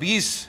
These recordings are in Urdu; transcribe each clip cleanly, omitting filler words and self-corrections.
20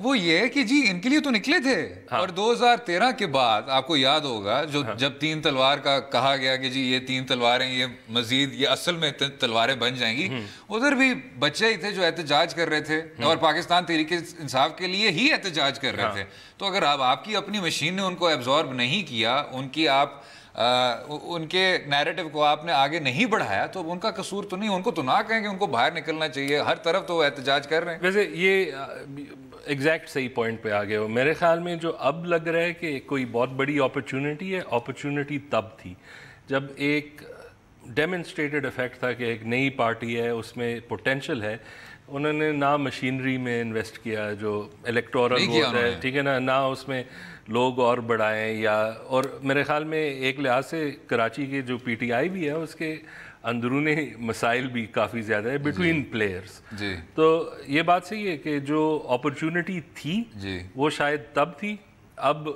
وہ یہ ہے کہ جی ان کے لیے تو نکلے تھے اور 2013 کے بعد آپ کو یاد ہوگا جب 3 تلوار کا کہا گیا کہ جی یہ 3 تلواریں یہ مزید یہ اصل میں تلواریں بن جائیں گی, ادھر بھی بچے ہی تھے جو احتجاج کر رہے تھے اور پاکستان تحریک انصاف کے لیے ہی احتجاج کر رہے تھے. تو اگر آپ کی اپنی مشین نے ان کو ایبزارب نہیں کیا, ان کے نیریٹو کو آپ نے آگے نہیں بڑھایا, تو اب ان کا قصور تو نہیں. ان کو تو نہ کہیں کہ ان کو باہر نکلنا چاہیے, ہر طرف تو وہ احتجاج کر رہے ہیں. ویسے یہ ایگزیکٹ صحیح پوائنٹ پہ آ گئے ہو. میرے خیال میں جو اب لگ رہا ہے کہ کوئی بہت بڑی اپرچونٹی ہے, اپرچونٹی تب تھی جب ایک ڈیمونسٹریٹڈ افیکٹ تھا کہ ایک نئی پارٹی ہے, اس میں پوٹینشیل ہے. انہوں نے نہ مشینری میں انویسٹ کیا جو الیکٹورل ووٹ ہے, ٹھیک ہے نا, نہ اس میں لوگ اور بڑھائیں اور میرے خیال میں ایک لحاظ سے کراچی کے جو پی ٹی آئی بھی ہے اس کے اندرونی مسائل بھی کافی زیادہ ہے بٹوین پلیئرس. تو یہ بات صحیح ہے کہ جو اپرچونٹی تھی وہ شاید تب تھی, اب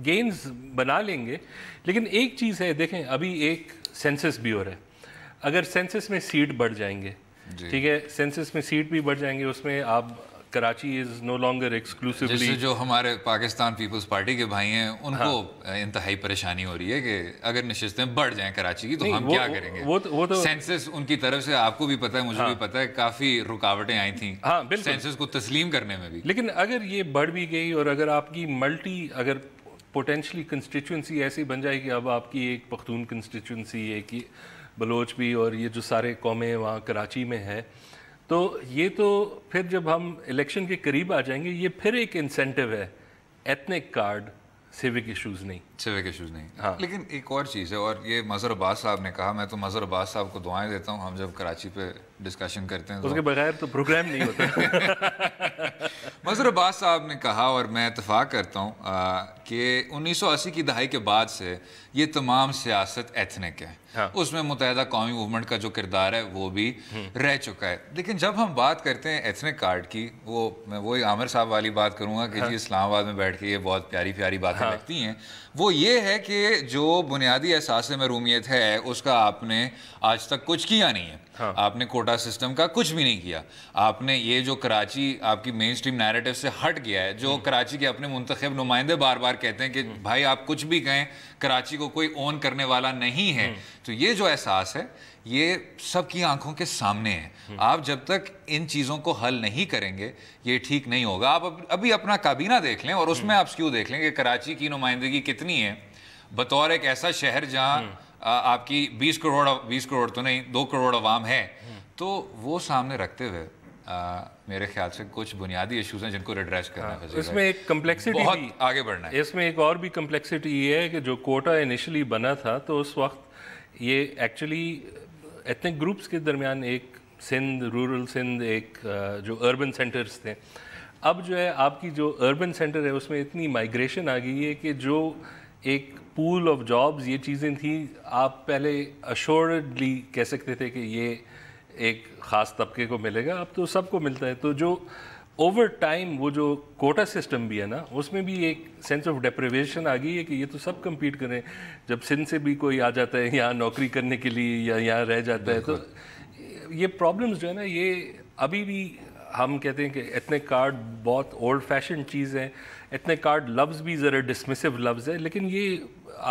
گینز بنا لیں گے. لیکن ایک چیز ہے, دیکھیں ابھی ایک سینسس بھی ہو رہا ہے. اگر سینسس میں سیٹ بڑھ جائیں گے, ٹھیک ہے, سینسس میں سیٹ بھی بڑھ جائیں گے, اس میں آپ کراچی از نو لانگر ایکسکلوسیولی, جو ہمارے پاکستان پیپلز پارٹی کے بھائی ہیں ان کو انتہائی پریشانی ہو رہی ہے کہ اگر نشستیں بڑھ جائیں کراچی کی تو ہم کیا کریں گے. وہ تو سینسس ان کی طرف سے آپ کو بھی پتہ ہے, مجھے بھی پتہ ہے, کافی رکاوٹیں آئی تھیں سینسس کو تسلیم کرنے میں بھی. لیکن اگر یہ بڑھ بھی گئی اور اگر آپ کی اگر پوٹینشلی کنسٹیچوئنسی ایسی بن جائے کہ اب آپ کی ایک پختون کنسٹیچوئنسی, ایک بلوچ بھی, اور یہ جو سارے قومیں وہاں کراچی میں ہے, تو یہ تو پھر جب ہم الیکشن کے قریب آ جائیں گے یہ پھر ایک انسینٹیو ہے. ایتھنک کارڈ, سیوک ایشوز نہیں. لیکن ایک اور چیز ہے, اور یہ مظہر عباس صاحب نے کہا, میں تو مظہر عباس صاحب کو دعائیں دیتا ہوں, ہم جب کراچی پہ ڈسکشن کرتے ہیں اس کے بغیر تو پروگرام نہیں ہوتا. مظہر عباس صاحب نے کہا, اور میں اتفاق کرتا ہوں, کہ 1980 کی دہائی کے بعد سے یہ تمام سیاست ایتھنک ہے. اس میں متحدہ قومی موومنٹ کا جو کردار ہے وہ بھی رہ چکا ہے. لیکن جب ہم بات کرتے ہیں ایتھنک کارڈ کی, میں وہی عامر صاحب والی بات کروں گا کہ جی اسلام آباد میں بیٹھ کے یہ بہت پیاری پیاری باتیں لگتی ہیں. وہ یہ ہے کہ جو بنیادی احساس محرومیت ہے اس کا آپ نے آج تک کچھ کیا نہیں ہے. آپ نے کوٹا سسٹم کا کچھ بھی نہیں کیا. آپ نے یہ جو کراچی آپ کی مین سٹریم نیریٹو سے ہٹ گیا ہے, جو کراچی کے اپنے منتخب نمائندے بار بار کہتے ہیں کہ بھائی آپ کچھ بھی کہیں, کراچی کو کوئی اون کرنے والا نہیں ہے. تو یہ جو احساس ہے یہ سب کی آنکھوں کے سامنے ہے. آپ جب تک ان چیزوں کو حل نہیں کریں گے یہ ٹھیک نہیں ہوگا. آپ ابھی اپنا کابینہ دیکھ لیں اور اس میں آپ کیوں دیکھ لیں کہ کراچی کی نمائندگی کتنی ہے بطور ایک ایسا شہر جہاں آپ کی 20 کروڑ تو نہیں 2 کروڑ عوام ہے. تو وہ سامنے رکھتے ہوئے میرے خیال سے کچھ بنیادی ایشوز ہیں جن کو ایڈریس کرنا ہے. اس میں ایک کمپلیکسٹی بہت آگے بڑھنا ہے. اس میں ایک اور بھی کمپلیکسٹی یہ ہے کہ جو کوٹا انیشلی بنا تھا تو اس وقت یہ ایکچولی ایتھنک گروپس کے درمیان ایک سندھ, رورل سندھ, ایک جو اربن سینٹرز تھے. اب جو ہے آپ کی جو اربن سینٹر ہے اس میں اتنی مائگریشن آ گئی ہے کہ جو ایک پول آف جابز یہ چیزیں تھیں, آپ پہلے اشورڈلی کہہ سکتے تھے کہ یہ ایک خاص طبقے کو ملے گا, اب تو سب کو ملتا ہے. تو جو اوور ٹائم وہ جو کوٹا سسٹم بھی ہے نا, اس میں بھی ایک سینس آف ڈیپریویشن آ گئی ہے کہ یہ تو سب کمپیٹ کریں. جب سندھ سے بھی کوئی آ جاتا ہے یہاں نوکری کرنے کے لیے یا یہاں رہ جاتا ہے, تو یہ پرابلمز جو ہے نا یہ ابھی بھی ہم کہتے ہیں کہ ایتھنک کارڈ بہت اولڈ فیشن چیز ہے. ایتھنک کارڈ لفظ بھی ذرا ڈسمسو لفظ ہے, لیکن یہ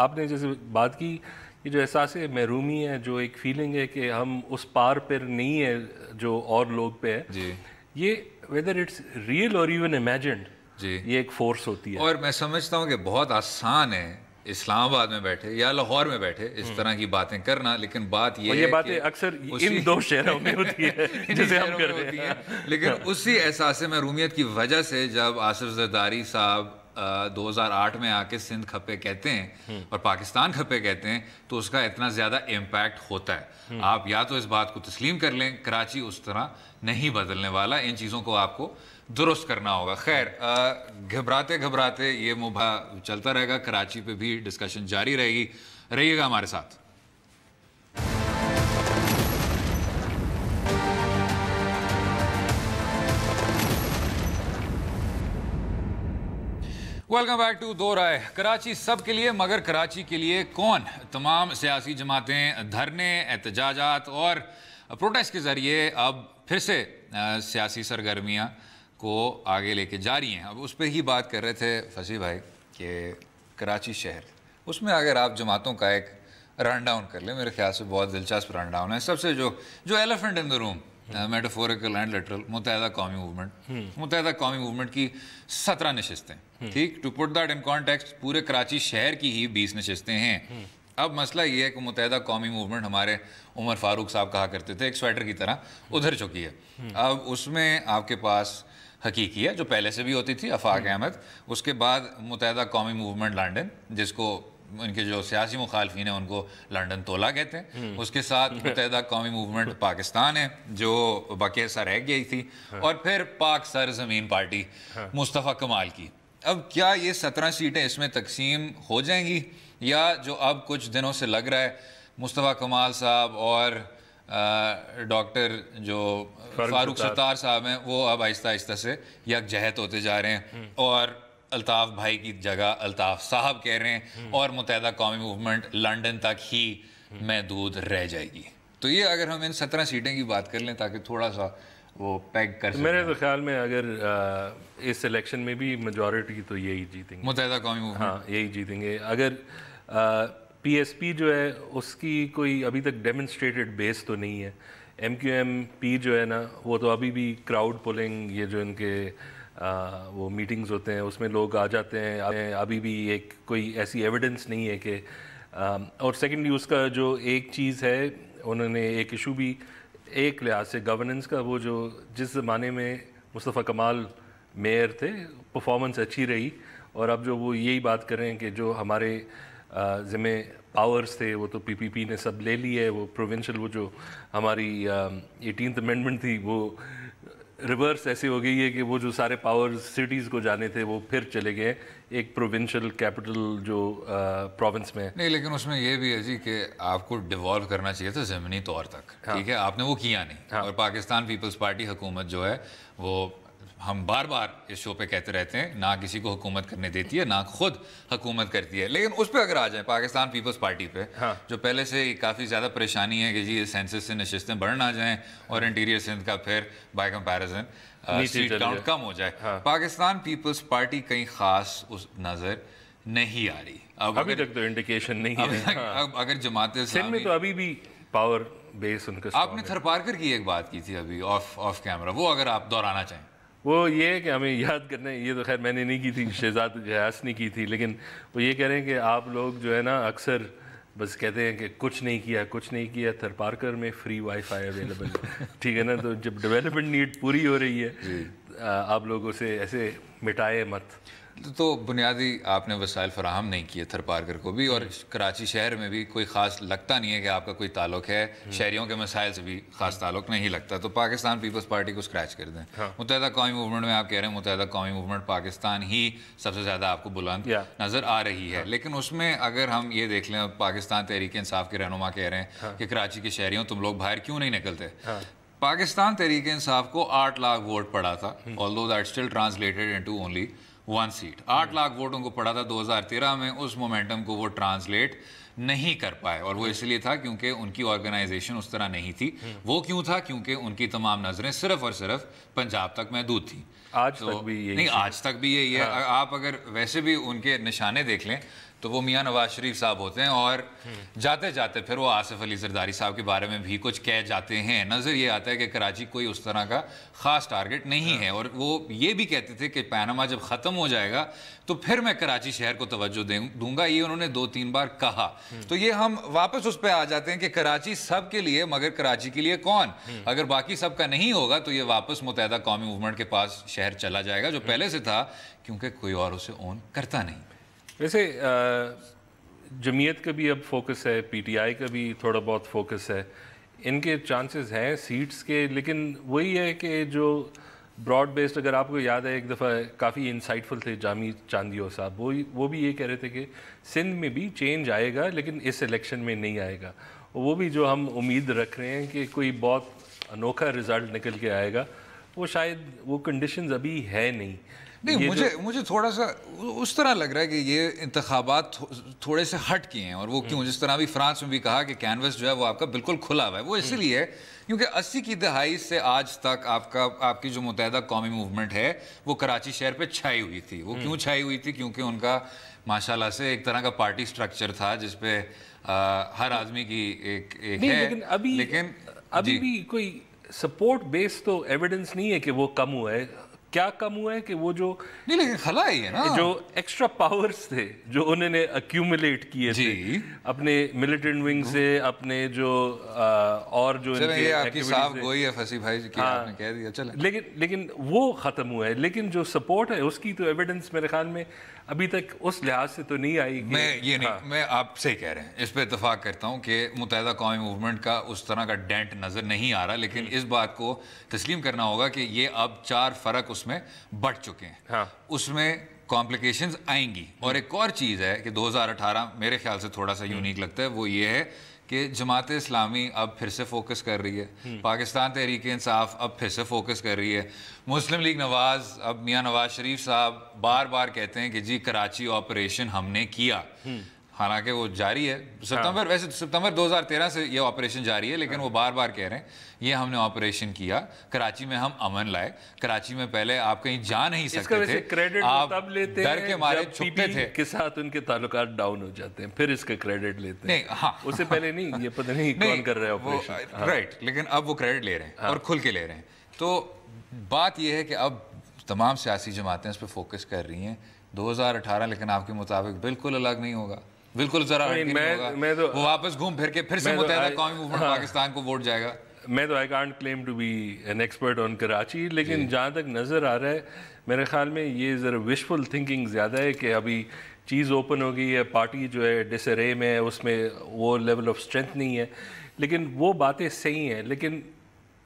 آپ نے جیسے بات کی, یہ جو احساس محرومی ہے, جو ایک فیلنگ ہے کہ ہم اس پار پر نہیں ہے جو اور لوگ پہ ہے, یہ ویدر اٹس ریئل اور ایون امیجنڈ یہ ایک فورس ہوتی ہے. اور میں سمجھتا ہوں کہ بہت آسان ہے اسلام آباد میں بیٹھے یا لاہور میں بیٹھے اس طرح کی باتیں کرنا, لیکن بات یہ ہے باتیں اکثر ان دو شہروں میں ہوتی ہے جسے ہم کر رہے ہیں. لیکن اسی احساس محرومیت کی وجہ سے جب آصف زرداری صاحب 2008 میں آ کے سندھ کھپے کہتے ہیں اور پاکستان کھپے کہتے ہیں تو اس کا اتنا زیادہ امپیکٹ ہوتا ہے. آپ یا تو اس بات کو تسلیم کر لیں, کراچی اس طرح نہیں بدلنے والا, ان چیزوں کو آپ کو درست کرنا ہوگا. خیر, گھبراتے یہ مباحثہ چلتا رہے گا, کراچی پہ بھی ڈسکشن جاری رہے گی. رہیے گا ہمارے ساتھ. ویلکم بیک ٹو دو رائے. کراچی سب کے لیے مگر کراچی کے لیے کون؟ تمام سیاسی جماعتیں دھرنے, احتجاجات اور پروٹیسٹ کے ذریعے اب پھر سے سیاسی سرگرمیاں کو آگے لے کے جا رہی ہیں. اب اس پہ ہی بات کر رہے تھے فصیح بھائی کہ کراچی شہر, اس میں اگر آپ جماعتوں کا ایک رن ڈاؤن کر لیں, میرے خیال سے بہت دلچسپ رن ڈاؤن ہے. سب سے جو elephant in the room, metaphorical and literal, متحدہ قومی موومنٹ. متحدہ قومی موومنٹ کی 17 نشستیں, ٹھیک, to put that in context پورے کراچی شہر کی ہی 20 نشستیں ہیں. اب مسئلہ یہ ہے کہ متحدہ قومی موومنٹ ہمارے عمر فاروق صاحب کہا کرتے تھے ایک سویٹر کی طرح ادھر چکی ہے. اب اس میں آپ کے پاس حقیقی ہے جو پہلے سے بھی ہوتی تھی, آفاق احمد, اس کے بعد متحدہ قومی موومنٹ لنڈن, جس کو ان کے جو سیاسی مخالفین ہیں ان کو لنڈن تولا کہتے ہیں, اس کے ساتھ متحدہ قومی موومنٹ پاکستان ہے جو باقی سا رہ گئی تھی, اور پھر پاک سرزمین پارٹی مصطفیٰ کمال کی. اب کیا یہ 17 سیٹیں اس میں تقسیم ہو جائیں گی, یا جو اب کچھ دنوں سے لگ رہا ہے مصطفیٰ کمال صاحب اور ڈاکٹر جو فاروق ستار صاحب ہیں وہ اب آہستہ آہستہ سے یکجہت ہوتے جا رہے ہیں, اور الطاف بھائی کی جگہ الطاف صاحب کہہ رہے ہیں, اور متحدہ قومی موومنٹ لنڈن تک ہی محدود رہ جائے گی. تو یہ اگر ہم ان 17 سیٹیں کی بات کر لیں تاکہ تھوڑا سا وہ پیگ کر سکیں. میرے تو خیال میں اگر اس الیکشن میں بھی میجورٹی تو یہی جیتیں گے, متحدہ قومی موومنٹ, ہاں یہی جیتیں گے. اگر پی ایس پی جو ہے اس کی کوئی ابھی تک ڈیمونسٹریٹڈ بیس تو نہیں ہے. ایم کیو ایم پی جو ہے نا وہ تو ابھی بھی کراؤڈ پولنگ, یہ جو ان کے وہ میٹنگز ہوتے ہیں اس میں لوگ آ جاتے ہیں, ابھی بھی ایک کوئی ایسی ایویڈنس نہیں ہے کہ. اور سیکنڈلی اس کا جو ایک چیز ہے, انہوں نے ایک ایشو بھی ایک لحاظ سے گورننس کا, وہ جو جس زمانے میں مصطفیٰ کمال میئر تھے پرفارمنس اچھی رہی, اور اب جو وہ یہی بات کر رہے ہیں کہ جو ہمارے ذمہ پاورز تھے وہ تو پی پی پی نے سب لے لی ہے, وہ پروونشل وہ جو ہماری 18th امینڈمنٹ تھی وہ ریورس ایسے ہو گئی ہے کہ وہ جو سارے پاورز سٹیز کو جانے تھے وہ پھر چلے گئے ایک پروونشل کیپٹل جو پروونس میں. نہیں لیکن اس میں یہ بھی ہے جی کہ آپ کو ڈیوالو کرنا چاہیے تھا ضمنی طور تک, ٹھیک ہے, آپ نے وہ کیا نہیں. اور پاکستان پیپلز پارٹی حکومت جو ہے وہ ہم بار بار اس شو پہ کہتے رہتے ہیں نہ کسی کو حکومت کرنے دیتی ہے نہ خود حکومت کرتی ہے. لیکن اس پہ اگر آ جائیں پاکستان پیپلز پارٹی پہ, جو پہلے سے کافی زیادہ پریشانی ہے کہ جی سینسس سے نشستیں بڑھ نہ جائیں اور انٹیریئر سندھ کا پھر بائی کمپیریزن سیٹ کاؤنٹ کم ہو جائے, پاکستان پیپلز پارٹی کہیں خاص اس نظر نہیں آ رہی. ابھی تک تو انڈیکیشن نہیں ہے. اب اگر جماعت سندھ میں تو ابھی بھی پاور بیس ان کا. آپ نے تھرپارکر کی ایک بات کی تھی ابھی آف کیمرہ, وہ اگر آپ دہرانا چاہیں. وہ یہ ہے کہ ہمیں یاد کرنا ہے, یہ تو خیر میں نے نہیں کی تھی, شہزاد غیاث نے کی تھی, لیکن وہ یہ کہہ رہے ہیں کہ آپ لوگ جو ہے نا اکثر بس کہتے ہیں کہ کچھ نہیں کیا. تھرپارکر میں فری وائی فائی اویلیبل ہے, ٹھیک ہے نا, تو جب ڈیولپمنٹ نیڈ پوری ہو رہی ہے آپ لوگ اسے ایسے مٹائے مت. تو بنیادی آپ نے وسائل فراہم نہیں کیے تھرپارکر کو بھی, اور کراچی شہر میں بھی کوئی خاص لگتا نہیں ہے کہ آپ کا کوئی تعلق ہے, شہریوں کے مسائل سے بھی خاص تعلق نہیں لگتا. تو پاکستان پیپلز پارٹی کو اسکریچ کر دیں. متحدہ قومی موومنٹ میں آپ کہہ رہے ہیں متحدہ قومی موومنٹ پاکستان ہی سب سے زیادہ آپ کو بلند نظر آ رہی ہے, لیکن اس میں اگر ہم یہ دیکھ لیں پاکستان تحریک انصاف کے رہنما کہہ رہے ہیں کہ کراچی کے شہریوں تم لوگ باہر کیوں نہیں نکلتے. پاکستان تحریک انصاف کو 8 لاکھ ووٹ پڑا تھا, although that still translated into only 1 سیٹ. 8 لاکھ ووٹوں کو پڑا تھا 2013 میں, اس مومنٹم کو وہ ٹرانسلیٹ نہیں کر پائے, اور وہ اس لیے تھا کیونکہ ان کی آرگنائزیشن اس طرح نہیں تھی. وہ کیوں تھا؟ کیونکہ ان کی تمام نظریں صرف اور صرف پنجاب تک محدود تھیں. آج تک بھی یہی نہیں, آج تک بھی یہی ہے. آپ اگر ویسے بھی ان کے نشانے دیکھ لیں تو وہ میاں نواز شریف صاحب ہوتے ہیں, اور جاتے جاتے پھر وہ آصف علی زرداری صاحب کے بارے میں بھی کچھ کہہ جاتے ہیں. نظر یہ آتا ہے کہ کراچی کوئی اس طرح کا خاص ٹارگٹ نہیں ہے, اور وہ یہ بھی کہتے تھے کہ پیناما جب ختم ہو جائے گا تو پھر میں کراچی شہر کو توجہ دوں گا. یہ انہوں نے 2-3 بار کہا. تو یہ ہم واپس اس پہ آ جاتے ہیں کہ کراچی سب کے لیے, مگر کراچی کے لیے کون؟ اگر باقی سب کا نہیں ہوگا تو یہ واپس متحدہ قومی موومنٹ کے پاس شہر چلا جائے گا جو پہلے سے تھا, کیونکہ کوئی اور اسے اون کرتا نہیں. ویسے جمعیت کا بھی اب فوکس ہے, پی ٹی آئی کا بھی تھوڑا بہت فوکس ہے, ان کے چانسز ہیں سیٹس کے, لیکن وہی ہے کہ جو براڈ بیسڈ, اگر آپ کو یاد ہے ایک دفعہ کافی انسائٹفل تھے جامی چاندیو صاحب, وہ بھی یہ کہہ رہے تھے کہ سندھ میں بھی چینج آئے گا لیکن اس الیکشن میں نہیں آئے گا. وہ بھی جو ہم امید رکھ رہے ہیں کہ کوئی بہت انوکھا رزلٹ نکل کے آئے گا, وہ شاید وہ کنڈیشنز ابھی ہے نہیں. نہیں, مجھے تھوڑا سا اس طرح لگ رہا ہے کہ یہ انتخابات تھوڑے سے ہٹ کیے ہیں, اور وہ کیوں, جس طرح بھی فرانس میں بھی کہا کہ کینوس جو ہے وہ آپ کا بالکل کھلا ہوا ہے, وہ اس لیے کیونکہ 80 کی دہائی سے آج تک آپ کی جو متحدہ قومی موومنٹ ہے وہ کراچی شہر پہ چھائی ہوئی تھی. وہ کیوں چھائی ہوئی تھی؟ کیونکہ ان کا ماشاءاللہ سے ایک طرح کا پارٹی سٹرکچر تھا جس پہ ہر آدمی کی ایک ہے. لیکن ابھی بھی کوئی سپورٹ بیس تو ایویڈنس نہیں ہے کہ وہ کم ہوا ہے. کیا کم ہوا ہے کہ وہ جو نہیں لیکن خلا ہی ہے نا, جو ایکسٹرا پاورز تھے جو انہوں نے ایکیومولیٹ کیے تھے اپنے ملیٹنٹ ونگ سے, اپنے جو اور جو یہ آپ کی صاحب گوئی ہے فصیح بھائی جی, آپ نے کہہ دیا چلیں, لیکن وہ ختم ہوا ہے. لیکن جو سپورٹ ہے اس کی تو ایویڈنس میرے خیال میں ابھی تک اس لحاظ سے تو نہیں آئی. میں آپ سے کہہ رہے ہیں, اس پہ اتفاق کرتا ہوں کہ متحدہ قومی موومنٹ کا اس طرح کا ڈینٹ نظر نہیں آ رہا, لیکن اس بات کو تسلیم کرنا ہوگا کہ یہ اب 4 فرق اس میں بڑھ چکے ہیں. اس میں کمپلیکیشنز آئیں گی. اور ایک اور چیز ہے کہ 2018 میرے خیال سے تھوڑا سا یونیک لگتا ہے, وہ یہ ہے کہ جماعت اسلامی اب پھر سے فوکس کر رہی ہے, پاکستان تحریک انصاف اب پھر سے فوکس کر رہی ہے, مسلم لیگ نواز, اب میاں نواز شریف صاحب بار بار کہتے ہیں کہ جی کراچی آپریشن ہم نے کیا, حالانکہ وہ جاری ہے. ستمبر 2013 سے یہ آپریشن جاری ہے, لیکن وہ بار بار کہہ رہے ہیں یہ ہم نے آپریشن کیا, کراچی میں ہم امن لائے, کراچی میں پہلے آپ کہیں جا نہیں سکتے تھے, آپ ڈر کے مارے چھپتے تھے, کے ساتھ ان کے تعلقات ڈاؤن ہو جاتے ہیں, پھر اس کا کریڈٹ لیتے ہیں. اس سے پہلے نہیں, یہ پتہ نہیں کون کر رہا ہے آپریشن, رائٹ, لیکن اب وہ کریڈٹ لے رہے ہیں اور کھل کے لے رہے ہیں. تو بات یہ ہے کہ اب تمام سیاسی جماعتیں اس پہ فوکس کر رہی ہیں. 2018 لیکن آپ کے مطابق بالکل الگ نہیں ہوگا, بالکل ذرا وہ واپس گھوم پھر کے پھر سے متحدہ قومی موومنٹ پاکستان کو ووٹ جائے گا. میں تو I can't claim to be an expert on Karachi, لیکن جہاں تک نظر آ رہا ہے میرے خیال میں یہ ذرا وشفل تھنکنگ زیادہ ہے کہ ابھی چیز اوپن ہو گئی ہے, پارٹی جو ہے ڈس ارے میں ہے, اس میں وہ لیول آف اسٹرینتھ نہیں ہے. لیکن وہ باتیں صحیح ہیں, لیکن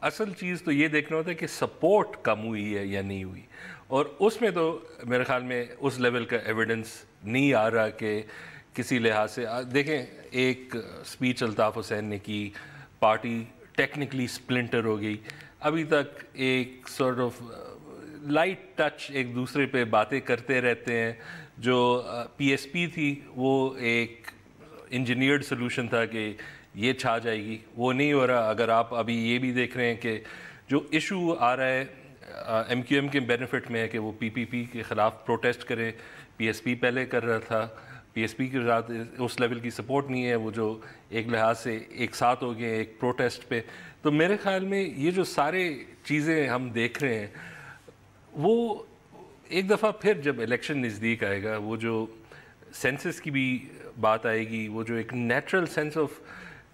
اصل چیز تو یہ دیکھنا ہوتا ہے کہ سپورٹ کم ہوئی ہے یا نہیں ہوئی, اور اس میں تو میرے خیال میں اس لیول کا ایویڈنس نہیں آ رہا کہ کسی لحاظ سے. دیکھیں ایک اسپیچ الطاف حسین نے کی, پارٹی ٹیکنیکلی سپلنٹر ہو گئی, ابھی تک ایک سارٹ آف لائٹ ٹچ ایک دوسرے پہ باتیں کرتے رہتے ہیں. جو پی ایس پی تھی وہ ایک انجینئرڈ سلوشن تھا کہ یہ چھا جائے گی, وہ نہیں ہو رہا. اگر آپ ابھی یہ بھی دیکھ رہے ہیں کہ جو ایشو آ رہا ہے ایم کیو ایم کے بینیفٹ میں ہے کہ وہ پی پی پی کے خلاف پروٹیسٹ کرے, پی ایس پی پہلے کر رہا تھا, پی ایس پی کے ساتھ اس لیول کی سپورٹ نہیں ہے, وہ جو ایک لحاظ سے ایک ساتھ ہو گئے ایک پروٹیسٹ پہ. تو میرے خیال میں یہ جو سارے چیزیں ہم دیکھ رہے ہیں وہ ایک دفعہ پھر جب الیکشن نزدیک آئے گا, وہ جو سینسس کی بھی بات آئے گی, وہ جو ایک natural sense of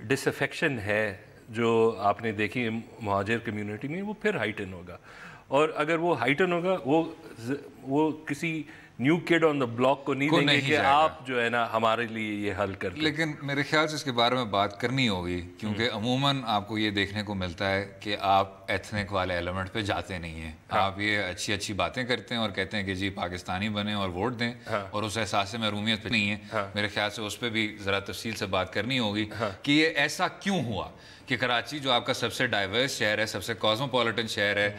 disaffection ہے جو آپ نے دیکھی مہاجر کمیونٹی میں, وہ پھر ہائٹن ہوگا. اور اگر وہ ہائٹن ہوگا وہ کسی new could on the block کو نہیں دیں گے کہ آپ جو ہے نا ہمارے لیے یہ حل کر لیں. لیکن میرے خیال سے اس کے بارے میں بات کرنی ہوگی, کیونکہ عموماً آپ کو یہ دیکھنے کو ملتا ہے کہ آپ ایتھنک والے ایلیمنٹ پہ جاتے نہیں ہیں. آپ یہ اچھی باتیں کرتے ہیں اور کہتے ہیں کہ جی پاکستانی بنیں اور ووٹ دیں, اور اس احساس محرومیت پہ نہیں ہے. میرے خیال سے اس پہ بھی ذرا تفصیل سے بات کرنی ہوگی کہ یہ ایسا کیوں ہوا کہ کراچی جو آپ کا سب سے ڈائیورس شہر ہے, سب سے کاسموپولیٹن شہر ہے,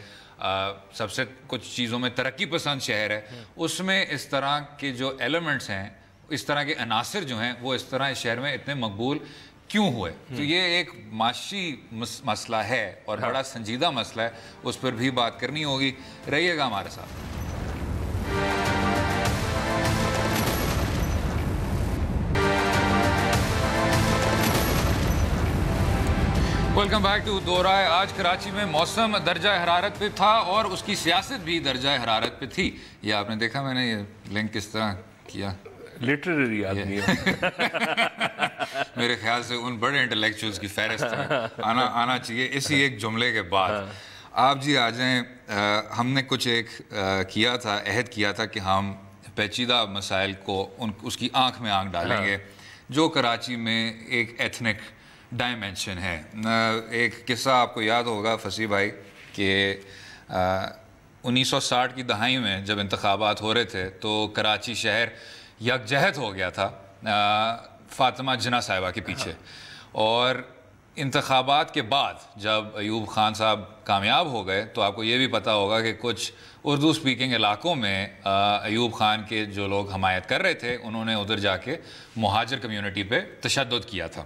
سب سے کچھ چیزوں میں ترقی پسند شہر ہے, اس میں اس طرح کے جو ایلیمنٹس ہیں, اس طرح کے عناصر جو ہیں, وہ اس طرح اس شہر میں اتنے مقبول کیوں ہوئے. تو یہ ایک معاشی مسئلہ ہے اور بڑا سنجیدہ مسئلہ ہے, اس پر بھی بات کرنی ہوگی. رہیے گا ہمارے ساتھ. ویلکم بیک ٹو دو رائے. آج کراچی میں موسم درجہ حرارت پہ تھا اور اس کی سیاست بھی درجہ حرارت پہ تھی. یہ آپ نے دیکھا میں نے یہ لنک کس طرح کیا, لٹریری آدمی ہے. میرے خیال سے ان بڑے انٹلیکچوئلز کی فہرست میں آنا چاہیے اسی ایک جملے کے بعد. آپ جی آ جائیں. ہم نے کچھ ایک کیا تھا, عہد کیا تھا کہ ہم پیچیدہ مسائل کو اس کی آنکھ میں آنکھ ڈالیں گے جو کراچی میں ایک ایتھنک ڈائمینشن ہے. ایک قصہ آپ کو یاد ہوگا فصیح بھائی کہ 1960 کی دہائی میں جب انتخابات ہو رہے تھے تو کراچی شہر یکجہت ہو گیا تھا فاطمہ جناح صاحبہ کے پیچھے. اور انتخابات کے بعد جب ایوب خان صاحب کامیاب ہو گئے تو آپ کو یہ بھی پتہ ہوگا کہ کچھ اردو سپیکنگ علاقوں میں ایوب خان کے جو لوگ حمایت کر رہے تھے انہوں نے ادھر جا کے مہاجر کمیونٹی پہ تشدد کیا تھا.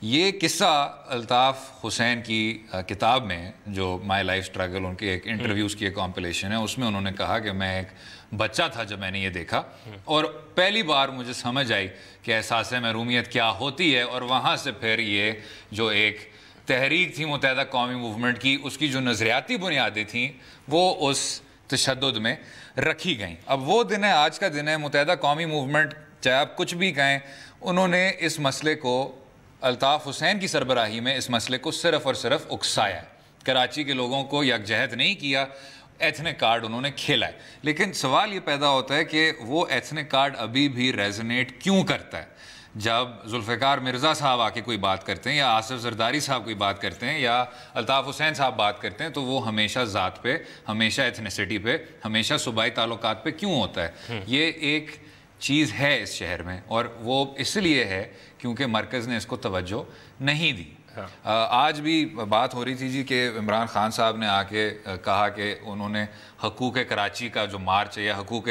یہ قصہ الطاف حسین کی کتاب میں جو مائی لائف اسٹرگل ان کے ایک انٹرویوز کی ایک کمپلیشن ہے اس میں انہوں نے کہا کہ میں ایک بچہ تھا جب میں نے یہ دیکھا اور پہلی بار مجھے سمجھ آئی کہ احساس محرومیت کیا ہوتی ہے اور وہاں سے پھر یہ جو ایک تحریک تھی متحدہ قومی موومنٹ کی اس کی جو نظریاتی بنیادیں تھیں وہ اس تشدد میں رکھی گئیں. اب وہ دن ہے, آج کا دن ہے. متحدہ قومی موومنٹ چاہے آپ کچھ بھی کہیں انہوں نے اس مسئلے کو الطاف حسین کی سربراہی میں اس مسئلے کو صرف اور صرف اکسایا ہے. کراچی کے لوگوں کو یکجہت نہیں کیا, ایتھنک کارڈ انہوں نے کھیلا ہے. لیکن سوال یہ پیدا ہوتا ہے کہ وہ ایتھنک کارڈ ابھی بھی ریزونیٹ کیوں کرتا ہے؟ جب ذوالفقار مرزا صاحب آ کے کوئی بات کرتے ہیں یا آصف زرداری صاحب کوئی بات کرتے ہیں یا الطاف حسین صاحب بات کرتے ہیں تو وہ ہمیشہ ذات پہ, ہمیشہ ایتھنیسٹی پہ, ہمیشہ صوبائی تعلقات پہ کیوں ہوتا ہے؟ یہ ایک چیز ہے اس شہر میں اور وہ اس لیے ہے کیونکہ مرکز نے اس کو توجہ نہیں دی. آج بھی بات ہو رہی تھی جی کہ عمران خان صاحب نے آ کے کہا کہ انہوں نے حقوق کراچی کا جو مارچ ہے یا حقوق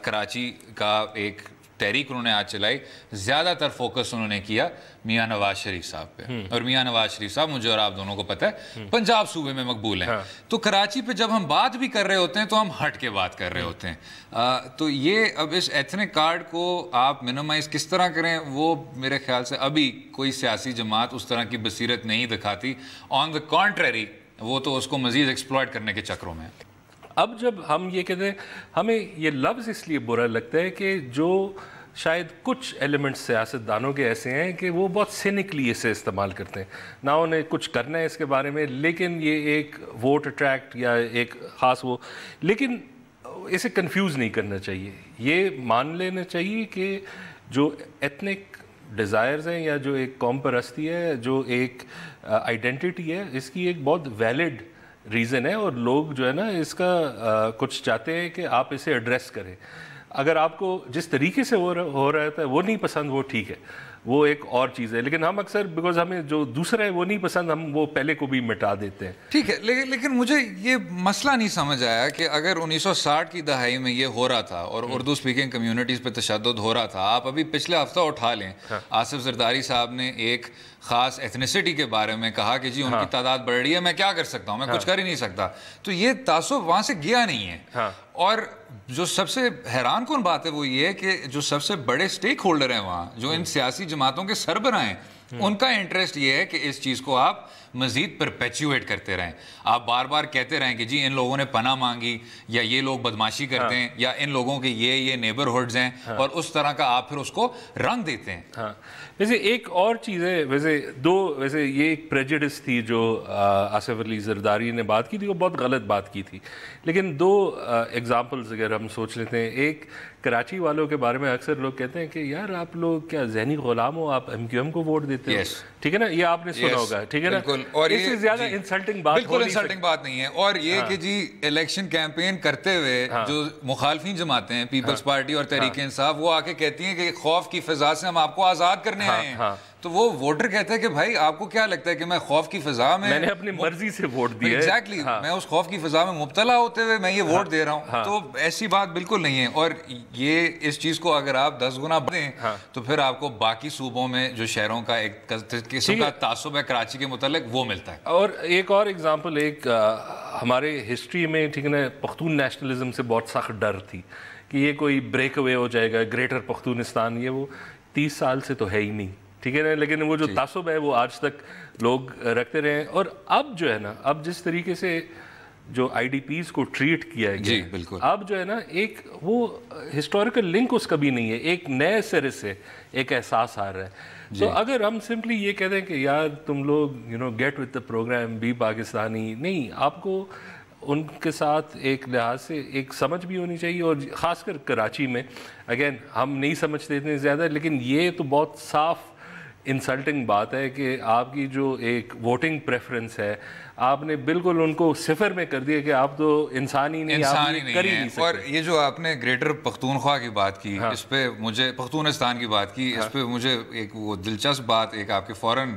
کراچی کا ایک تحریک انہوں نے آج چلائی, زیادہ تر فوکس انہوں نے کیا میاں نواز شریف صاحب پہ. اور میاں نواز شریف صاحب مجھے اور آپ دونوں کو پتہ ہے پنجاب صوبے میں مقبول ہیں. تو کراچی پہ جب ہم بات بھی کر رہے ہوتے ہیں تو ہم ہٹ کے بات کر رہے ہوتے ہیں. تو یہ اب اس ایتھنک کارڈ کو آپ منیمائز کس طرح کریں وہ میرے خیال سے ابھی کوئی سیاسی جماعت اس طرح کی بصیرت نہیں دکھاتی. آن دا کانٹریری وہ تو اس کو مزید ایکسپلوائٹ کرنے کے چکروں میں. اب جب ہم یہ کہتے ہیں, ہمیں یہ لفظ اس لیے برا لگتا ہے کہ جو شاید کچھ ایلیمنٹس سیاستدانوں کے ایسے ہیں کہ وہ بہت سینکلی اسے استعمال کرتے ہیں, نہ انہیں کچھ کرنا ہے اس کے بارے میں, لیکن یہ ایک ووٹ اٹریکٹ یا ایک خاص وہ, لیکن اسے کنفیوز نہیں کرنا چاہیے. یہ مان لینا چاہیے کہ جو ایتھنک ڈیزائرز ہیں یا جو ایک قوم پرستی ہے, جو ایک آئیڈینٹی ہے, اس کی ایک بہت ویلڈ ریزن ہے اور لوگ جو ہے نا اس کا کچھ چاہتے ہیں کہ آپ اسے ایڈریس کریں. اگر آپ کو جس طریقے سے ہو رہا ہے وہ نہیں پسند, وہ ٹھیک ہے, وہ ایک اور چیز ہے. لیکن ہم اکثر بیکاز ہمیں جو دوسرا ہے وہ نہیں پسند, ہم وہ پہلے کو بھی مٹا دیتے ہیں. ٹھیک ہے, لیکن مجھے یہ مسئلہ نہیں سمجھ آیا کہ اگر 1960 کی دہائی میں یہ ہو رہا تھا اور اردو اسپیکنگ کمیونٹیز پہ تشدد ہو رہا تھا, آپ ابھی پچھلے ہفتہ اٹھا لیں, آصف زرداری صاحب نے ایک خاص ایتھنیسٹی کے بارے میں کہا کہ جی ان کی تعداد بڑھ رہی ہے, میں کیا کر سکتا ہوں, میں کچھ کر ہی نہیں سکتا. تو یہ تعصب وہاں سے گیا نہیں ہے. اور جو سب سے حیران کن بات ہے وہ یہ ہے کہ جو سب سے بڑے سٹیک ہولڈر ہیں وہاں, جو ان سیاسی جماعتوں کے سربراہ ہیں, ان کا انٹرسٹ یہ ہے کہ اس چیز کو آپ مزید پرپیچویٹ کرتے رہیں. آپ بار بار کہتے رہیں کہ جی ان لوگوں نے پناہ مانگی یا یہ لوگ بدماشی کرتے ہیں یا ان لوگوں کے یہ نیبرہڈز ہیں, اور اس طرح کا آپ پھر اس کو رنگ دیتے ہیں. ویسے ایک اور چیز ہے, ویسے یہ ایک پریجڈس تھی جو آصف علی زرداری نے بات کی تھی, وہ بہت غلط بات کی تھی. لیکن دو ایگزامپلز اگر ہم سوچ لیتے ہیں, ایک کراچی والوں کے بارے میں اکثر لوگ کہتے ہیں کہ یار آپ لوگ کیا ذہنی غلام ہو, آپ MQM کو ووٹ دیتے ہو, ٹھیک ہے نا, یہ آپ نے سنا ہوگا, ٹھیک ہے نا, اور اس سے زیادہ انسلٹنگ بات بالکل انسلٹنگ بات نہیں ہے. اور یہ کہ جی الیکشن کیمپین کرتے ہوئے جو مخالفین جماعتیں ہیں, پیپلز پارٹی اور تحریک انصاف, وہ آ کے کہتی ہیں کہ خوف کی فضا سے ہم آپ کو آزاد کرنے آئے ہیں. تو وہ ووٹر کہتا ہے کہ بھائی آپ کو کیا لگتا ہے کہ میں خوف کی فضا میں نے اپنی مرضی سے ووٹ دیا ہے, ایگزیکٹلی میں اس خوف کی فضا میں مبتلا ہوتے ہوئے میں یہ ووٹ دے رہا ہوں. تو ایسی بات بالکل نہیں ہے. اور یہ اس چیز کو اگر آپ 10 گنا بڑھیں تو پھر آپ کو باقی صوبوں میں جو شہروں کا ایک قسم کا تعصب ہے کراچی کے متعلق وہ ملتا ہے. اور ایک اور ایگزامپل, ایک ہمارے ہسٹری میں, ٹھیک ہے نا, پختون نیشنلزم سے بہت سخت ڈر تھی کہ یہ کوئی بریک اوے ہو جائے گا, گریٹر پختونستان, یہ وہ 30 سال سے تو ہے ہی نہیں, ٹھیک ہے نا. لیکن وہ جو تعصب ہے وہ آج تک لوگ رکھتے رہے ہیں. اور اب جو ہے نا, اب جس طریقے سے جو IDPs کو ٹریٹ کیا گیا, بالکل, اب جو ہے نا ایک وہ ہسٹوریکل لنک اس کا بھی نہیں ہے, ایک نئے سرے سے ایک احساس آ رہا ہے. تو اگر ہم سمپلی یہ کہتے ہیں کہ یار تم لوگ get with the program, be Pakistani, نہیں, آپ کو ان کے ساتھ ایک لحاظ سے ایک سمجھ بھی ہونی چاہیے. اور خاص کر کراچی میں, اگین ہم نہیں سمجھتے اتنے زیادہ, لیکن یہ تو بہت صاف انسلٹنگ بات ہے کہ آپ کی جو ایک ووٹنگ پریفرنس ہے آپ نے بالکل ان کو صفر میں کر دیا کہ آپ تو انسان ہی نہیں, آپ کر ہی نہیں سکتے. اور یہ جو آپ نے گریٹر پختونخوا کی بات کی, اس پہ مجھے پختونستان کی بات کی, اس پہ مجھے ایک وہ دلچسپ بات ایک آپ کے فورن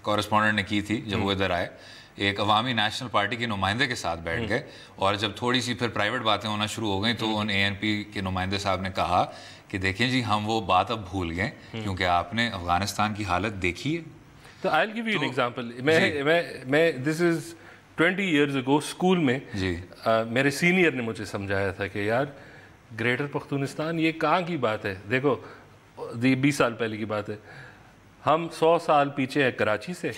کورسپونڈنٹ نے کی تھی جب وہ ادھر آئے. ایک عوامی نیشنل پارٹی کے نمائندے کے ساتھ بیٹھ گئے, اور جب تھوڑی سی پھر پرائیویٹ باتیں ہونا شروع ہو گئیں تو ان ANP کے نمائندے صاحب نے کہا کہ دیکھیں جی ہم وہ بات اب بھول گئے کیونکہ آپ نے افغانستان کی حالت دیکھی ہے. تو I'll give you an example. میں this is 20 years ago school میں میرے سینئر نے مجھے سمجھایا تھا کہ یار گریٹر پختونستان یہ کہاں کی بات ہے. دیکھو 20 سال پہلے کی بات ہے, ہم 100 سال پیچھے ہیں کراچی سے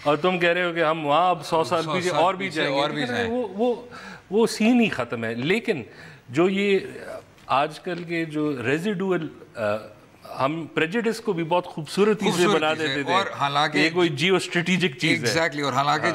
اور تم کہہ رہے ہو کہ ہم وہاں اب 100 سال پیچھے اور بھی جائیں گے. وہ سین ہی ختم ہے. لیکن جو یہ آج کل کے جو ریزیڈول ہم پریجڈس کو بھی بہت خوبصورتی سے بنا دیتے تھے, اور حالانکہ یہ کوئی جیو اسٹریٹجک چیز ہے. ایگزیکٹلی, اور حالانکہ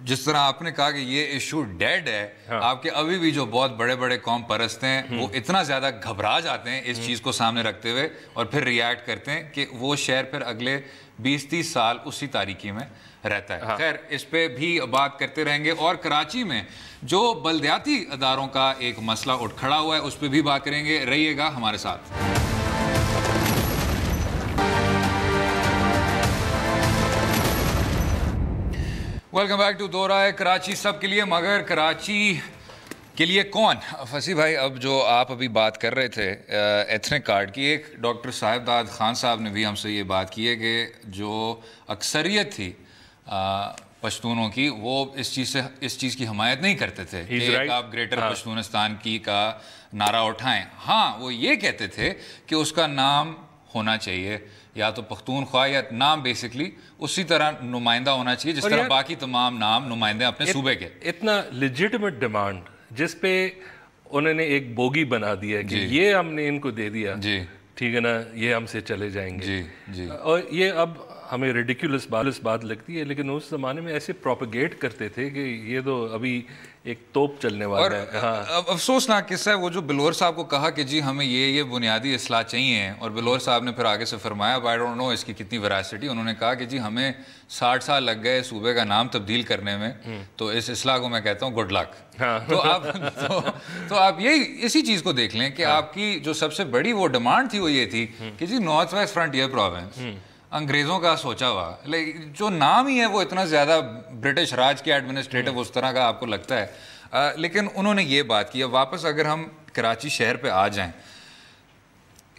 جس طرح آپ نے کہا کہ یہ ایشو ڈیڈ ہے, آپ کے ابھی بھی جو بہت بڑے بڑے قوم پرست ہیں وہ اتنا زیادہ گھبرا جاتے ہیں اس چیز کو سامنے رکھتے ہوئے اور پھر ریئیکٹ کرتے ہیں کہ وہ شہر پھر اگلے 20-30 سال اسی تاریکی میں رہتا ہے. خیر اس پہ بھی بات کرتے رہیں گے. اور کراچی میں جو بلدیاتی اداروں کا ایک مسئلہ اٹھ کھڑا ہوا ہے اس پہ بھی بات کریں گے. رہیے گا ہمارے ساتھ. ویلکم بیک ٹو دو رائے. کراچی سب کے لیے مگر کراچی کے لیے کون؟ فصیح بھائی, اب جو آپ ابھی بات کر رہے تھے ایتھنک کارڈ کی, ایک ڈاکٹر صاحب داد خان صاحب نے بھی ہم سے یہ بات کی ہے کہ جو اکثریت تھی پشتونوں کی وہ اس چیز کی حمایت نہیں کرتے تھے کہ آپ گریٹر پشتونستان کی کا نعرہ اٹھائیں. ہاں وہ یہ کہتے تھے کہ اس کا نام ہونا چاہیے یا تو پختونخوا, یا نام بیسکلی اسی طرح نمائندہ ہونا چاہیے جس طرح باقی تمام نام نمائندے اپنے صوبے کے. اتنا لیجٹمیٹ ڈیمانڈ جس پہ انہوں نے ایک بوگی بنا دیا کہ یہ ہم نے ان کو دے دیا, ٹھیک ہے نا, یہ ہم سے چلے جائیں گے. اور یہ اب ہمیں ریڈیکولس بات لگتی ہے, لیکن اس زمانے میں ایسے پروپیگیٹ کرتے تھے کہ یہ تو ابھی ایک توپ چلنے والا ہے. افسوسناک قصہ ہے وہ جو بلور صاحب کو کہا کہ جی ہمیں یہ بنیادی اصلاح چاہیے, اور بلور صاحب نے پھر آگے سے فرمایا آئی ڈونٹ نو اس کی کتنی ویراسٹی, انہوں نے کہا کہ جی ہمیں 60 سال لگ گئے صوبے کا نام تبدیل کرنے میں, تو اس اصلاح کو میں کہتا ہوں گڈ لک. تو آپ یہی اسی چیز کو دیکھ لیں کہ آپ کی جو سب سے بڑی وہ ڈیمانڈ تھی وہ یہ تھی کہ جی نارتھ ویسٹ فرنٹیئر پروونس انگریزوں کا سوچا ہوا, لیکن جو نام ہی ہے وہ اتنا زیادہ برٹش راج کے ایڈمنسٹریٹو اس طرح کا آپ کو لگتا ہے. لیکن انہوں نے یہ بات کی. اب واپس اگر ہم کراچی شہر پہ آ جائیں,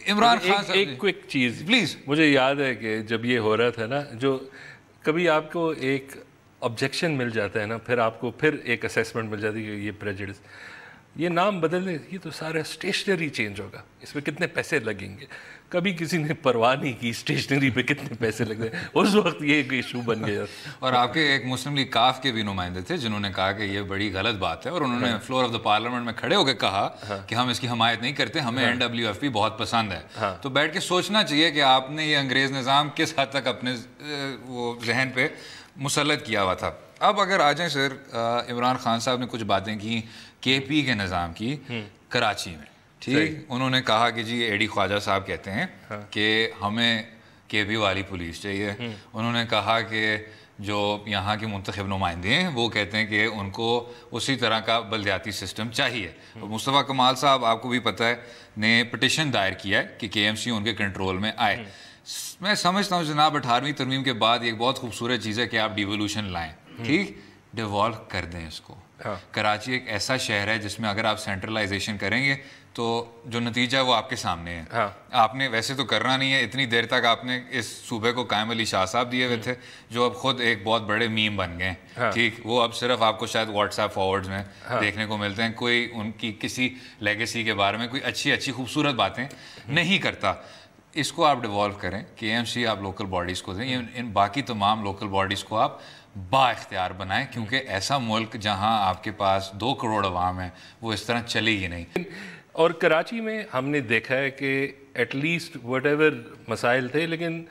عمران خان صاحب ایک کوئک چیز پلیز. مجھے یاد ہے کہ جب یہ ہو رہا تھا نا, جو کبھی آپ کو ایک آبجیکشن مل جاتا ہے نا, پھر آپ کو پھر ایک اسیسمنٹ مل جاتی ہے کہ یہ پریجڈس, یہ نام بدلنے, یہ تو سارا اسٹیشنری چینج ہوگا, اس میں کتنے پیسے لگیں گے. کبھی کسی نے پرواہ نہیں کی اسٹیشنری پہ کتنے پیسے لگ گئے, اس وقت یہ ایک ایشو بن گیا. اور آپ کے ایک مسلم لیگ کاف کے بھی نمائندے تھے جنہوں نے کہا کہ یہ بڑی غلط بات ہے, اور انہوں نے فلور آف دا پارلیمنٹ میں کھڑے ہو کے کہا کہ ہم اس کی حمایت نہیں کرتے, ہمیں NWFP بہت پسند ہے. تو بیٹھ کے سوچنا چاہیے کہ آپ نے یہ انگریز نظام کس حد تک اپنے وہ ذہن پہ مسلط کیا ہوا تھا. اب اگر آ جائیں سر, عمران خان صاحب نے کچھ باتیں کی KP کے نظام کی کراچی میں, ٹھیک, انہوں نے کہا کہ جی AD خواجہ صاحب کہتے ہیں کہ ہمیں KP والی پولیس چاہیے. انہوں نے کہا کہ جو یہاں کے منتخب نمائندے ہیں وہ کہتے ہیں کہ ان کو اسی طرح کا بلدیاتی سسٹم چاہیے. مصطفیٰ کمال صاحب آپ کو بھی پتہ ہے نے پٹیشن دائر کیا ہے کہ KMC ان کے کنٹرول میں آئے. میں سمجھتا ہوں جناب 18ویں ترمیم کے بعد ایک بہت خوبصورت چیز ہے کہ آپ ڈیوولوشن لائیں, ٹھیک, ڈیوالو کر دیں اس کو. کراچی ایک ایسا شہر ہے جس میں اگر آپ سینٹرلائزیشن کریں گے تو جو نتیجہ ہے وہ آپ کے سامنے ہے. آپ نے ویسے تو کرنا نہیں ہے, اتنی دیر تک آپ نے اس صوبے کو قائم علی شاہ صاحب دیے ہوئے تھے جو اب خود ایک بہت بڑے میم بن گئے, ٹھیک, وہ اب صرف آپ کو شاید واٹس ایپ فارورڈز میں دیکھنے کو ملتے ہیں. کوئی ان کی کسی لیگیسی کے بارے میں کوئی اچھی خوبصورت باتیں نہیں کرتا. اس کو آپ ڈیوالو کریں, KMC آپ لوکل باڈیز کو دیں, ان باقی تمام لوکل باڈیز کو آپ با اختیار بنائیں, کیونکہ ایسا ملک جہاں آپ کے پاس 2 کروڑ عوام ہے وہ اس طرح چلے ہی نہیں. اور کراچی میں ہم نے دیکھا ہے کہ ایٹ لیسٹ وٹ ایور مسائل تھے, لیکن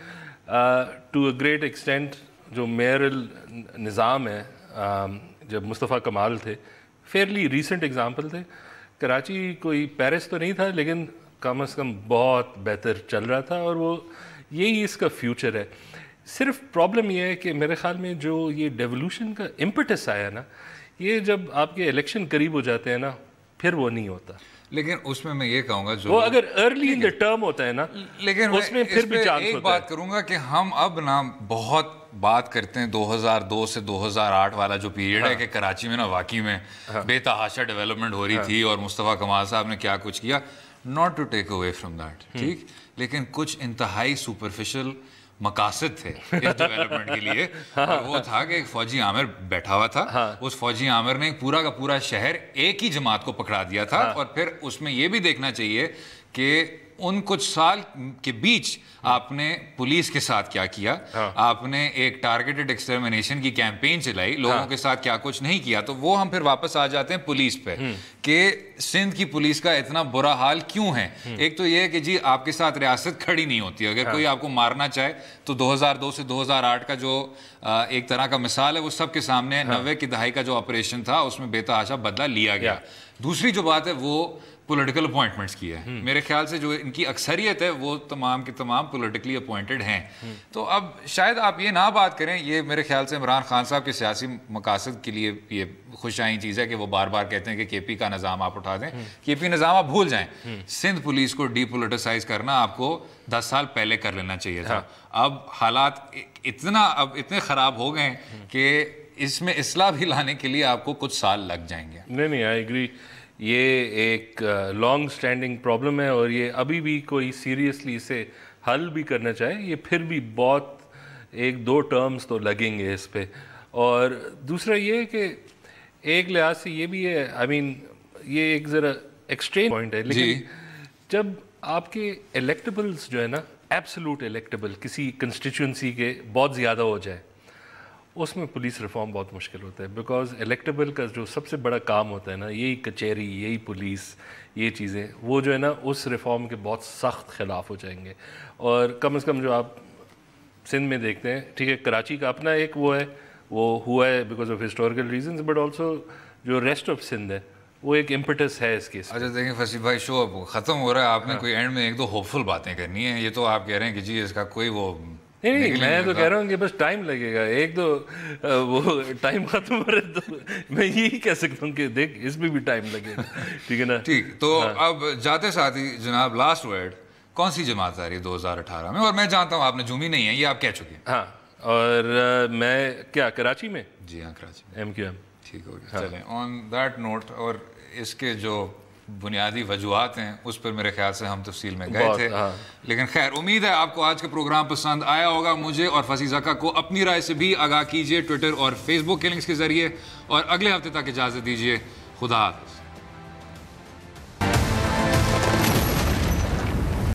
ٹو اے گریٹ ایکسٹینٹ جو میئرل نظام ہے جب مصطفیٰ کمال تھے, فیئرلی ریسنٹ ایگزامپل تھے. کراچی کوئی پیرس تو نہیں تھا لیکن کم از کم بہت بہتر چل رہا تھا, اور وہ یہی اس کا فیوچر ہے. صرف پرابلم یہ ہے کہ میرے خیال میں جو یہ ڈیولوشن کا امپٹس آیا نا, یہ جب آپ کے الیکشن قریب ہو جاتے ہیں نا پھر وہ نہیں ہوتا. لیکن اس میں یہ کہوں گا جو وہ اگر ارلی ان دا ٹرم ہوتا ہے نا, لیکن اس میں پھر بھی چانس ہوتا ہے. ایک بات کروں گا کہ ہم اب نا بہت بات کرتے ہیں 2002 سے 2008 والا جو پیریڈ ہے کہ کراچی میں نا واقعی میں بے تحاشا ڈیولپمنٹ ہو رہی تھی اور مصطفیٰ کمال صاحب نے کیا کچھ کیا. not to take away from that, ٹھیک, لیکن کچھ انتہائی سپرفیشل مقاصد تھے اس ڈیولپمنٹ کے لیے. وہ تھا کہ ایک فوجی عامر بیٹھا ہوا تھا, اس فوجی عامر نے پورا کا پورا شہر ایک ہی جماعت کو پکڑا دیا تھا, اور پھر اس میں یہ بھی دیکھنا چاہیے کہ ان کچھ سال کے بیچ آپ نے پولیس کے ساتھ کیا کیا, آپ نے ایک ٹارگیٹڈ ایکسٹرمنیشن کی کیمپین چلائی, لوگوں کے ساتھ کیا کچھ نہیں کیا. تو وہ ہم پھر واپس آ جاتے ہیں پولیس پہ کہ سندھ کی پولیس کا اتنا برا حال کیوں ہے. ایک تو یہ ہے کہ جی آپ کے ساتھ ریاست کھڑی نہیں ہوتی, اگر کوئی آپ کو مارنا چاہے تو 2002 سے 2008 کا جو ایک طرح کا مثال ہے وہ سب کے سامنے, 90 کی دہائی کا جو آپریشن تھا اس میں بے تحاشا بدلہ لیا گیا. دوسری جو بات ہے وہ پولیٹیکل اپوائنٹمنٹس کی ہے. میرے خیال سے جو ان کی اکثریت ہے وہ تمام کے تمام پولیٹیکلی اپوائنٹڈ ہیں. تو اب شاید آپ یہ نہ بات کریں, یہ میرے خیال سے عمران خان صاحب کے سیاسی مقاصد کے لیے یہ خوش آئین چیز ہے کہ وہ بار بار کہتے ہیں کہ کے پی کا نظام آپ اٹھا دیں, کے پی نظام آپ بھول جائیں. سندھ پولیس کو ڈی پولیٹیسائز کرنا آپ کو 10 سال پہلے کر لینا چاہیے تھا. اب حالات اتنے خراب ہو گئے کہ اس میں اصلاح بھی لانے کے لیے آپ کو کچھ سال لگ جائیں گے. نہیں, آئی ایگری. یہ ایک لانگ سٹینڈنگ پرابلم ہے, اور یہ ابھی بھی کوئی سیریسلی اسے حل بھی کرنا چاہے, یہ پھر بھی بہت 1-2 ٹرمز تو لگیں گے اس پہ. اور دوسرا یہ ہے کہ ایک لحاظ سے یہ بھی ہے, آئی مین یہ ایک ذرا ایکسٹریم پوائنٹ ہے, لیکن جب آپ کے الیکٹیبلز جو ہے نا, ایبسلوٹ الیکٹیبل کسی کنسٹیچوئنسی کے بہت زیادہ ہو جائے, اس میں پولیس ریفارم بہت مشکل ہوتا ہے. بیکاز الیکٹیبل کا جو سب سے بڑا کام ہوتا ہے نا, یہی کچہری, یہی پولیس, یہ چیزیں, وہ جو ہے نا اس ریفارم کے بہت سخت خلاف ہو جائیں گے. اور کم از کم جو آپ سندھ میں دیکھتے ہیں, ٹھیک ہے کراچی کا اپنا ایک وہ ہے, وہ ہوا ہے because of historical reasons, but also جو ریسٹ آف سندھ ہے وہ ایک امپٹس ہے اس کیس. اچھا دیکھیں فصیح بھائی, شو اب ختم ہو رہا ہے, آپ نے کوئی اینڈ میں 1-2 ہوپ فل باتیں کرنی ہیں. یہ تو آپ کہہ رہے ہیں کہ جی اس کا کوئی وہ نہیں, میں تو کہہ رہا ہوں کہ بس ٹائم لگے گا. ایک تو وہ ٹائم ختم ہو رہا ہے, تو میں یہی کہہ سکتا ہوں کہ دیکھ اس میں بھی ٹائم لگے گا. ٹھیک ہے نا, ٹھیک. تو اب جاتے ساتھی جناب لاسٹ ورڈ, کون سی جماعت آ رہی ہے 2018 میں؟ اور میں جانتا ہوں آپ نے جھومی نہیں ہے, یہ آپ کہہ چکے ہیں. ہاں, اور میں کیا کراچی میں؟ جی ہاں کراچی میں. M Q M. ٹھیک ہو گیا. چلیں آن دیٹ نوٹ, اور اس کے جو بنیادی وجوہات ہیں اس پر میرے خیال سے ہم تفصیل میں گئے تھے, لیکن خیر امید ہے آپ کو آج کا پروگرام پسند آیا ہوگا. مجھے اور فصیح زکا کو اپنی رائے سے بھی آگاہ کیجیے ٹویٹر اور فیس بک کے لنکس کے ذریعے, اور اگلے ہفتے تک اجازت دیجیے. خدا حافظ.